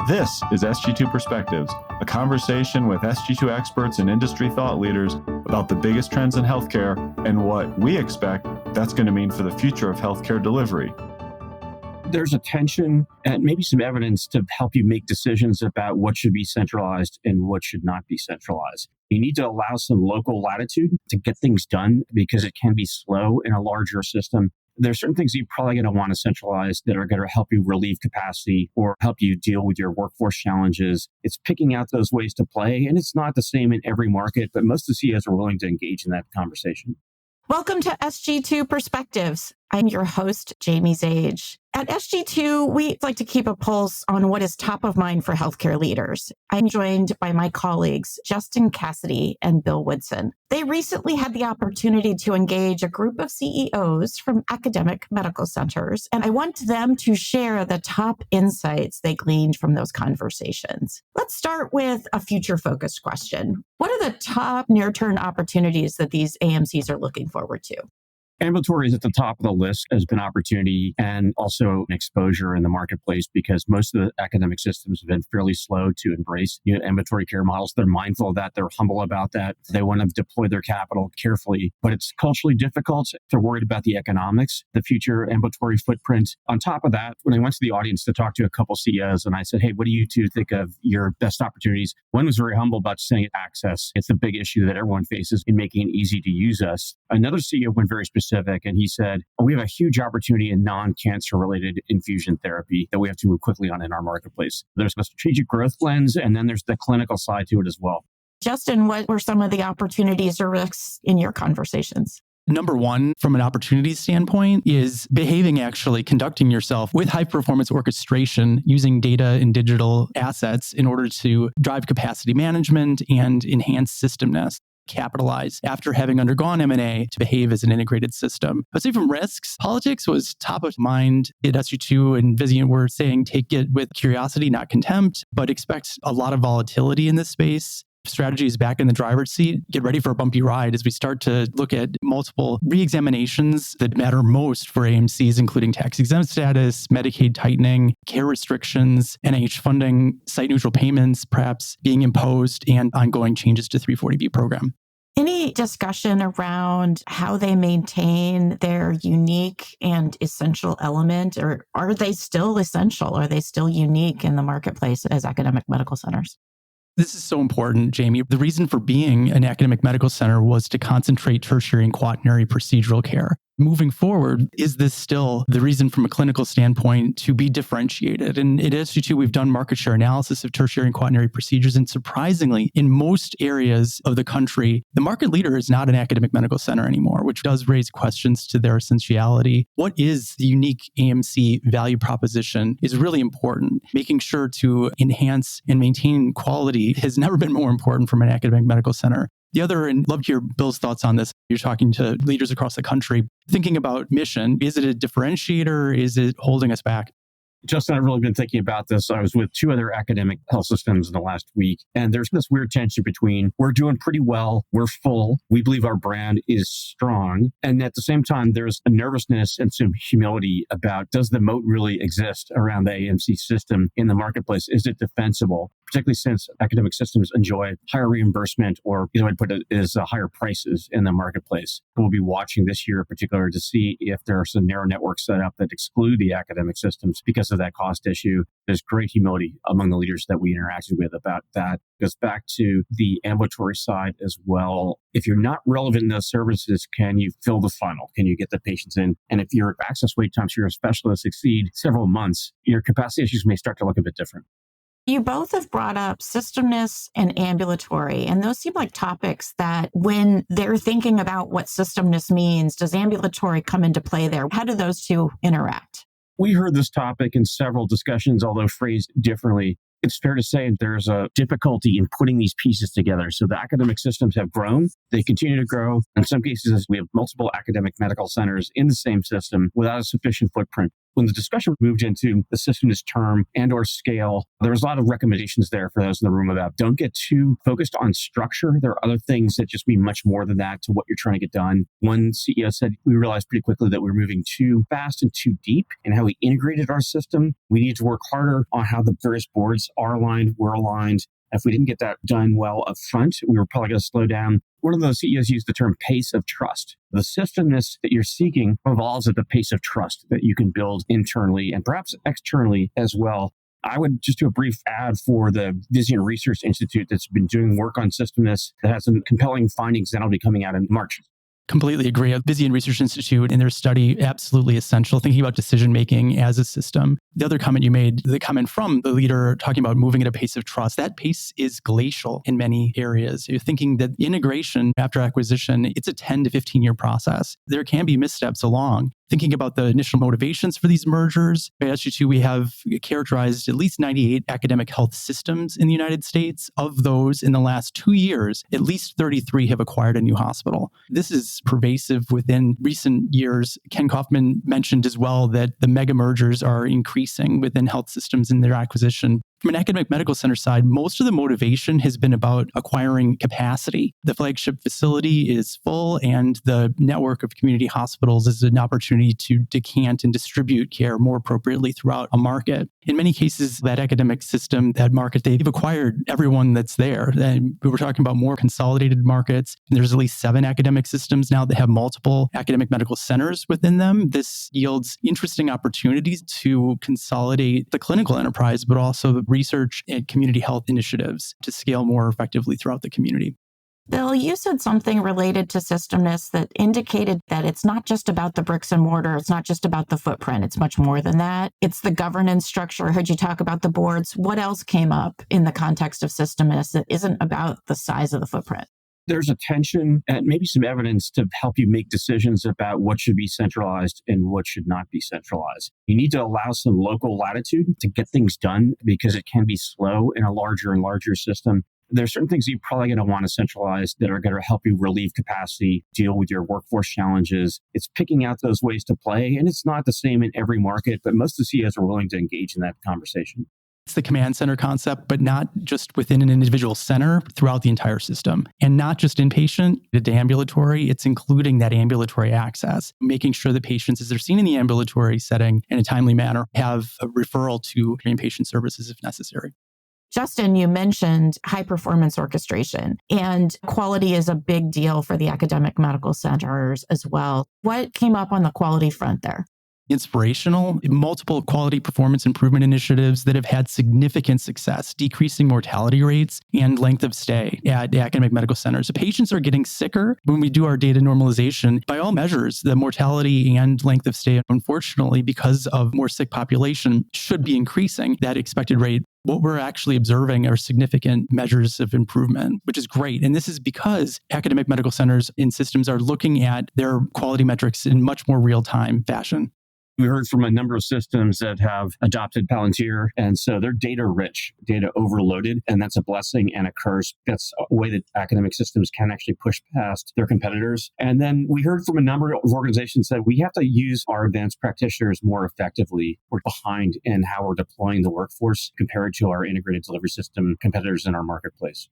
This is SG2 Perspectives, a conversation with SG2 experts and industry thought leaders about the biggest trends in healthcare and what we expect that's going to mean for the future of healthcare delivery. There's a tension and maybe some evidence to help you make decisions about what should be centralized and what should not be centralized. You need to allow some local latitude to get things done because it can be slow in a larger system. There's certain things you're probably going to want to centralize that are going to help you relieve capacity or help you deal with your workforce challenges. It's picking out those ways to play, and it's not the same in every market, but most of the CEOs are willing to engage in that conversation. Welcome to SG2 Perspectives. I'm your host, Jayme Zage. At SG2, we like to keep a pulse on what is top of mind for healthcare leaders. I'm joined by my colleagues, Cassidy and Bill Woodson. They recently had the opportunity to engage a group of CEOs from academic medical centers, and I want them to share the top insights they gleaned from those conversations. Let's start with a future-focused question. What are the top near-term opportunities that these AMCs are looking forward to? Ambulatory is at the top of the list as an opportunity and also an exposure in the marketplace because most of the academic systems have been fairly slow to embrace ambulatory care models. They're mindful of that. They're humble about that. They want to deploy their capital carefully, but it's culturally difficult. They're worried about the economics, the future ambulatory footprint. On top of that, when I went to the audience to talk to a couple CEOs and I said, hey, what do you two think of your best opportunities? One was very humble about saying access. It's the big issue that everyone faces in making it easy to use us. Another CEO went very specific. And he said, we have a huge opportunity in non-cancer related infusion therapy that we have to move quickly on in our marketplace. There's a strategic growth lens, and then there's the clinical side to it as well. Justin, what were some of the opportunities or risks in your conversations? Number one, from an opportunity standpoint, is conducting yourself with high performance orchestration using data and digital assets in order to drive capacity management and enhance systemness. Capitalize after having undergone M&A to behave as an integrated system. But say from risks, politics was top of mind at SG2 and Vizient were saying take it with curiosity, not contempt, but expect a lot of volatility in this space. Strategy is back in the driver's seat. Get ready for a bumpy ride as we start to look at multiple re-examinations that matter most for AMCs, including tax-exempt status, Medicaid tightening, care restrictions, NIH funding, site-neutral payments perhaps being imposed, and ongoing changes to 340B program. Any discussion around how they maintain their unique and essential element, or are they still essential? Are they still unique in the marketplace as academic medical centers? This is so important, Jayme. The reason for being an academic medical center was to concentrate tertiary and quaternary procedural care. Moving forward, is this still the reason from a clinical standpoint to be differentiated? And at SG2, we've done market share analysis of tertiary and quaternary procedures. And surprisingly, in most areas of the country, the market leader is not an academic medical center anymore, which does raise questions to their essentiality. What is the unique AMC value proposition is really important. Making sure to enhance and maintain quality has never been more important from an academic medical center. The other, and love to hear Bill's thoughts on this, you're talking to leaders across the country, thinking about mission. Is it a differentiator? Is it holding us back? Justin, I've really been thinking about this. I was with two other academic health systems in the last week, and there's this weird tension between we're doing pretty well, we're full, we believe our brand is strong, and at the same time, there's a nervousness and some humility about does the moat really exist around the AMC system in the marketplace? Is it defensible? Particularly since academic systems enjoy higher reimbursement or, I'd put it as higher prices in the marketplace. We'll be watching this year in particular to see if there are some narrow networks set up that exclude the academic systems because of that cost issue. There's great humility among the leaders that we interacted with about that. It goes back to the ambulatory side as well. If you're not relevant in those services, can you fill the funnel? Can you get the patients in? And if your access wait times for your specialists exceed several months, your capacity issues may start to look a bit different. You both have brought up systemness and ambulatory, and those seem like topics that when they're thinking about what systemness means, does ambulatory come into play there? How do those two interact? We heard this topic in several discussions, although phrased differently. It's fair to say there's a difficulty in putting these pieces together. So the academic systems have grown. They continue to grow. In some cases, we have multiple academic medical centers in the same system without a sufficient footprint. When the discussion moved into the systemness term and or scale, there was a lot of recommendations there for those in the room about don't get too focused on structure. There are other things that just mean much more than that to what you're trying to get done. One CEO said, we realized pretty quickly that we were moving too fast and too deep in how we integrated our system. We need to work harder on how the various boards are aligned, we're aligned. If we didn't get that done well up front, we were probably going to slow down. One of those CEOs used the term pace of trust. The systemness that you're seeking evolves at the pace of trust that you can build internally and perhaps externally as well. I would just do a brief ad for the Woodson Research Institute that's been doing work on systemness that has some compelling findings that'll be coming out in March. Completely agree. Woodson Research Institute in their study, absolutely essential, thinking about decision-making as a system. The other comment you made, the comment from the leader talking about moving at a pace of trust, that pace is glacial in many areas. You're thinking that integration after acquisition, it's a 10 to 15-year process. There can be missteps along. Thinking about the initial motivations for these mergers, at SG2, we have characterized at least 98 academic health systems in the United States. Of those, in the last 2 years, at least 33 have acquired a new hospital. This is pervasive within recent years. Ken Kaufman mentioned as well that the mega mergers are increasing within health systems in their acquisition. From an academic medical center side, most of the motivation has been about acquiring capacity. The flagship facility is full, and the network of community hospitals is an opportunity to decant and distribute care more appropriately throughout a market. In many cases, that academic system, that market, they've acquired everyone that's there. And we were talking about more consolidated markets. There's at least 7 academic systems now that have multiple academic medical centers within them. This yields interesting opportunities to consolidate the clinical enterprise, but also the research and community health initiatives to scale more effectively throughout the community. Bill, you said something related to systemness that indicated that it's not just about the bricks and mortar. It's not just about the footprint. It's much more than that. It's the governance structure. I heard you talk about the boards. What else came up in the context of systemness that isn't about the size of the footprint? There's a tension and maybe some evidence to help you make decisions about what should be centralized and what should not be centralized. You need to allow some local latitude to get things done because it can be slow in a larger and larger system. There's certain things you're probably going to want to centralize that are going to help you relieve capacity, deal with your workforce challenges. It's picking out those ways to play, and it's not the same in every market, but most of the CEOs are willing to engage in that conversation. It's the command center concept, but not just within an individual center, throughout the entire system. And not just inpatient to ambulatory, it's including that ambulatory access, making sure that patients, as they're seen in the ambulatory setting in a timely manner, have a referral to inpatient services if necessary. Justin, you mentioned high performance orchestration, and quality is a big deal for the academic medical centers as well. What came up on the quality front there? Inspirational, multiple quality performance improvement initiatives that have had significant success, decreasing mortality rates and length of stay at academic medical centers. So patients are getting sicker. When we do our data normalization, by all measures, the mortality and length of stay, unfortunately, because of more sick population, should be increasing that expected rate. What we're actually observing are significant measures of improvement, which is great. And this is because academic medical centers and systems are looking at their quality metrics in much more real-time fashion. We heard from a number of systems that have adopted Palantir, and so they're data rich, data overloaded, and that's a blessing and a curse. That's a way that academic systems can actually push past their competitors. And then we heard from a number of organizations that we have to use our advanced practitioners more effectively. We're behind in how we're deploying the workforce compared to our integrated delivery system competitors in our marketplace.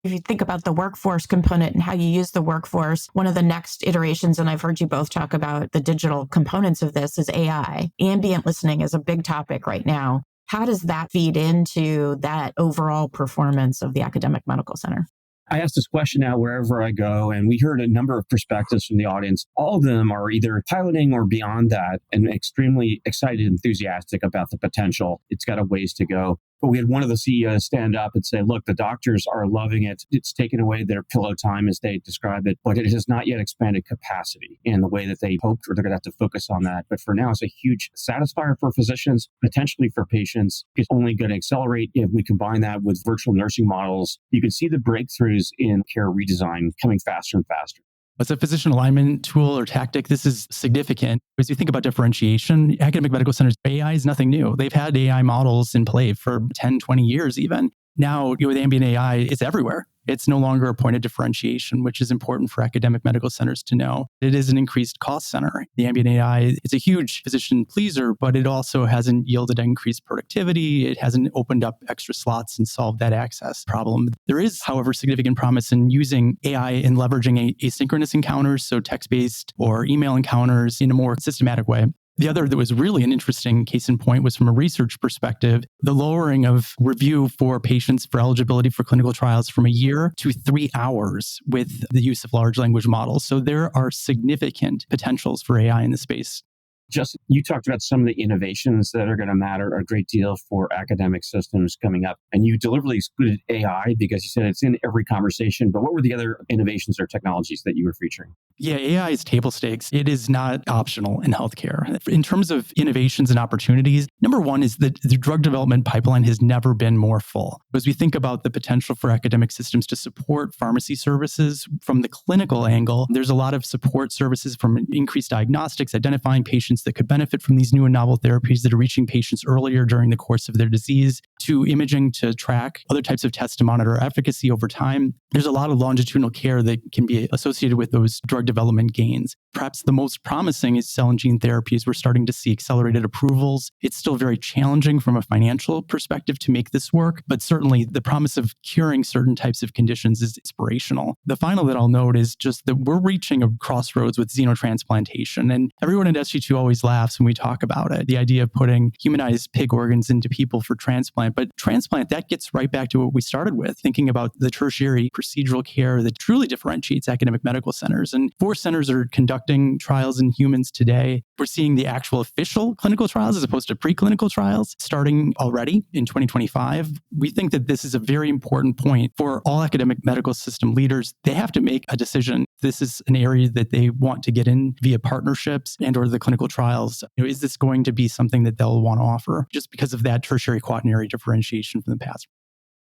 If you think about the workforce component and how you use the workforce, one of the next iterations, and I've heard you both talk about the digital components of this, is AI. Ambient listening is a big topic right now. How does that feed into that overall performance of the academic medical center? I ask this question now wherever I go, and we heard a number of perspectives from the audience. All of them are either piloting or beyond that and extremely excited and enthusiastic about the potential. It's got a ways to go. But we had one of the CEOs stand up and say, look, the doctors are loving it. It's taken away their pillow time, as they describe it, but it has not yet expanded capacity in the way that they hoped, or they're going to have to focus on that. But for now, it's a huge satisfier for physicians, potentially for patients. It's only going to accelerate if we combine that with virtual nursing models. You can see the breakthroughs in care redesign coming faster and faster. As a physician alignment tool or tactic, this is significant. As you think about differentiation, academic medical centers, AI is nothing new. They've had AI models in play for 10, 20 years even. Now, with ambient AI, it's everywhere. It's no longer a point of differentiation, which is important for academic medical centers to know. It is an increased cost center. The ambient AI is a huge physician pleaser, but it also hasn't yielded increased productivity. It hasn't opened up extra slots and solved that access problem. There is, however, significant promise in using AI and leveraging asynchronous encounters, so text-based or email encounters in a more systematic way. The other that was really an interesting case in point was from a research perspective, the lowering of review for patients for eligibility for clinical trials from a year to 3 hours with the use of large language models. So there are significant potentials for AI in the space. Justin, you talked about some of the innovations that are going to matter a great deal for academic systems coming up. And you deliberately excluded AI because you said it's in every conversation. But what were the other innovations or technologies that you were featuring? Yeah, AI is table stakes. It is not optional in healthcare. In terms of innovations and opportunities, number one is that the drug development pipeline has never been more full. As we think about the potential for academic systems to support pharmacy services from the clinical angle, there's a lot of support services from increased diagnostics, identifying patients that could benefit from these new and novel therapies that are reaching patients earlier during the course of their disease, to imaging to track other types of tests to monitor efficacy over time. There's a lot of longitudinal care that can be associated with those drug development gains. Perhaps the most promising is cell and gene therapies. We're starting to see accelerated approvals. It's still very challenging from a financial perspective to make this work, but certainly the promise of curing certain types of conditions is inspirational. The final that I'll note is just that we're reaching a crossroads with xenotransplantation, and everyone at SG2 always laughs when we talk about it, the idea of putting humanized pig organs into people for transplant. But transplant, that gets right back to what we started with, thinking about the tertiary procedural care that truly differentiates academic medical centers. And 4 centers are conducting trials in humans today. We're seeing the actual official clinical trials as opposed to preclinical trials starting already in 2025. We think that this is a very important point for all academic medical system leaders. They have to make a decision. This is an area that they want to get in via partnerships and or the clinical trials. Is this going to be something that they'll want to offer just because of that tertiary quaternary differentiation from the past?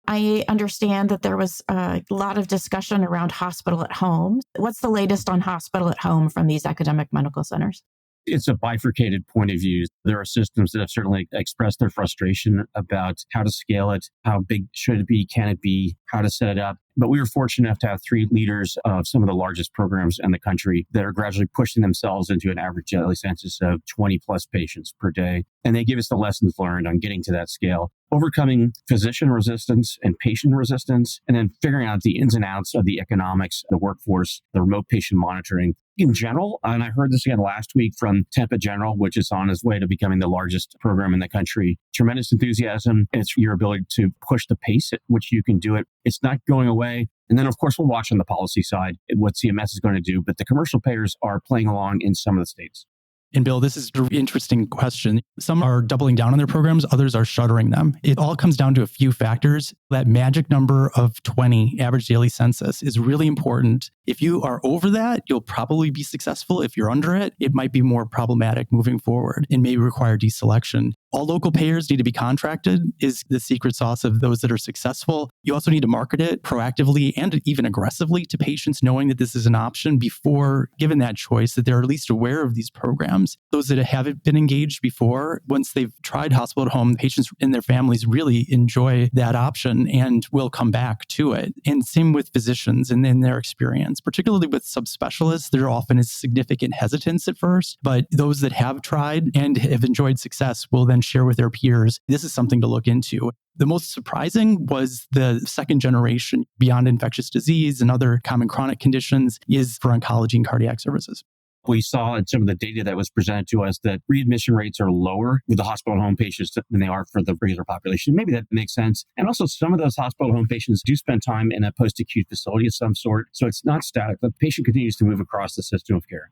I understand that there was a lot of discussion around hospital at home. What's the latest on hospital at home from these academic medical centers? It's a bifurcated point of view. There are systems that have certainly expressed their frustration about how to scale it, how big should it be, can it be, how to set it up. But we were fortunate enough to have 3 leaders of some of the largest programs in the country that are gradually pushing themselves into an average daily census of 20 plus patients per day. And they give us the lessons learned on getting to that scale, overcoming physician resistance and patient resistance, and then figuring out the ins and outs of the economics, the workforce, the remote patient monitoring in general. And I heard this again last week from Tampa General, which is on its way to becoming the largest program in the country. Tremendous enthusiasm. It's your ability to push the pace at which you can do it. It's not going away. And then, of course, we'll watch on the policy side what CMS is going to do. But the commercial payers are playing along in some of the states. And Bill, this is an interesting question. Some are doubling down on their programs, others are shuttering them. It all comes down to a few factors. That magic number of 20 average daily census is really important. If you are over that, you'll probably be successful. If you're under it, it might be more problematic moving forward and may require deselection. All local payers need to be contracted is the secret sauce of those that are successful. You also need to market it proactively and even aggressively to patients, knowing that this is an option before given that choice, that they're at least aware of these programs. Those that haven't been engaged before, once they've tried hospital at home, patients and their families really enjoy that option and will come back to it. And same with physicians and in their experience, particularly with subspecialists, there often is significant hesitance at first, but those that have tried and have enjoyed success will then share with their peers. This is something to look into. The most surprising was the second generation beyond infectious disease and other common chronic conditions is for oncology and cardiac services. We saw in some of the data that was presented to us that readmission rates are lower with the hospital home patients than they are for the regular population. Maybe that makes sense. And also some of those hospital home patients do spend time in a post-acute facility of some sort. So it's not static. The patient continues to move across the system of care.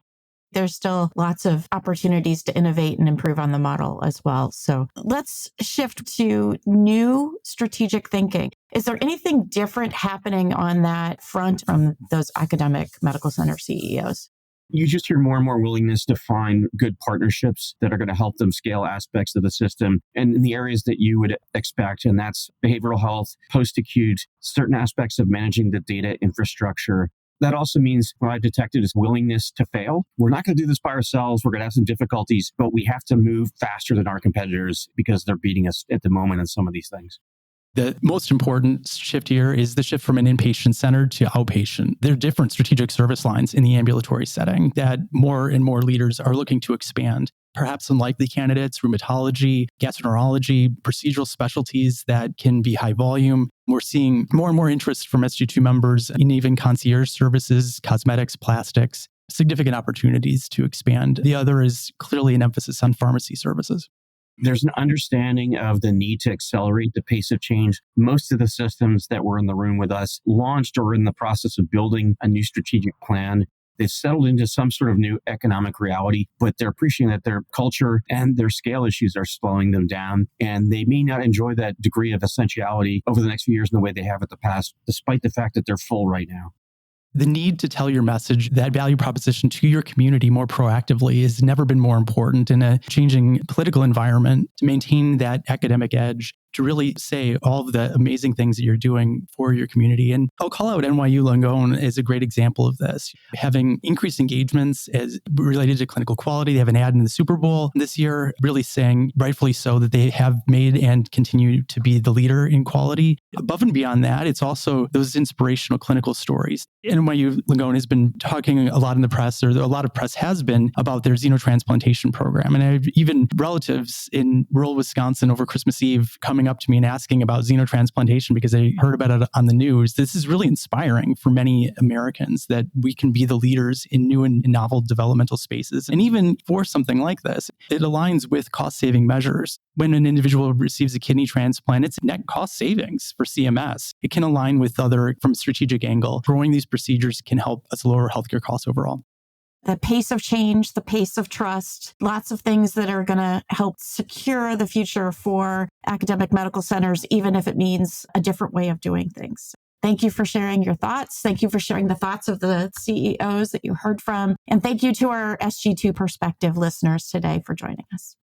There's still lots of opportunities to innovate and improve on the model as well. So let's shift to new strategic thinking. Is there anything different happening on that front from those academic medical center CEOs? You just hear more and more willingness to find good partnerships that are going to help them scale aspects of the system and in the areas that you would expect. And that's behavioral health, post-acute, certain aspects of managing the data infrastructure. That also means what I've detected is willingness to fail. We're not going to do this by ourselves. We're going to have some difficulties, but we have to move faster than our competitors because they're beating us at the moment in some of these things. The most important shift here is the shift from an inpatient center to outpatient. There are different strategic service lines in the ambulatory setting that more and more leaders are looking to expand. Perhaps some likely candidates, rheumatology, gastroenterology, procedural specialties that can be high volume. We're seeing more and more interest from SG2 members in even concierge services, cosmetics, plastics, significant opportunities to expand. The other is clearly an emphasis on pharmacy services. There's an understanding of the need to accelerate the pace of change. Most of the systems that were in the room with us launched or are in the process of building a new strategic plan. They've settled into some sort of new economic reality, but they're appreciating that their culture and their scale issues are slowing them down. And they may not enjoy that degree of essentiality over the next few years in the way they have in the past, despite the fact that they're full right now. The need to tell your message, that value proposition to your community more proactively has never been more important in a changing political environment to maintain that academic edge, to really say all of the amazing things that you're doing for your community. And I'll call out NYU Langone as a great example of this. Having increased engagements as related to clinical quality. They have an ad in the Super Bowl this year, really saying, rightfully so, that they have made and continue to be the leader in quality. Above and beyond that, it's also those inspirational clinical stories. NYU Langone has been talking a lot in the press, or a lot of press has been, about their xenotransplantation program. And I have even relatives in rural Wisconsin over Christmas Eve coming up to me and asking about xenotransplantation because they heard about it on the news. This is really inspiring for many Americans that we can be the leaders in new and novel developmental spaces. And even for something like this, it aligns with cost-saving measures. When an individual receives a kidney transplant, it's net cost savings for CMS. It can align with other, from a strategic angle. Growing these procedures can help us lower healthcare costs overall. The pace of change, the pace of trust, lots of things that are going to help secure the future for academic medical centers, even if it means a different way of doing things. Thank you for sharing your thoughts. Thank you for sharing the thoughts of the CEOs that you heard from. And thank you to our SG2 Perspective listeners today for joining us.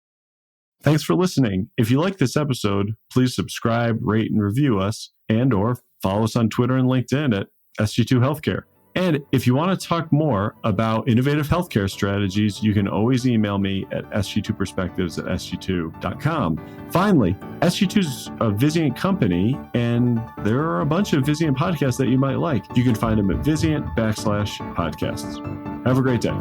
Thanks for listening. If you like this episode, please subscribe, rate, and review us, and/or follow us on Twitter and LinkedIn at SG2 Healthcare. And if you want to talk more about innovative healthcare strategies, you can always email me at sg2perspectives@sg2.com. Finally, SG2 is a Vizient company, and there are a bunch of Vizient podcasts that you might like. You can find them at Vizient /podcasts. Have a great day.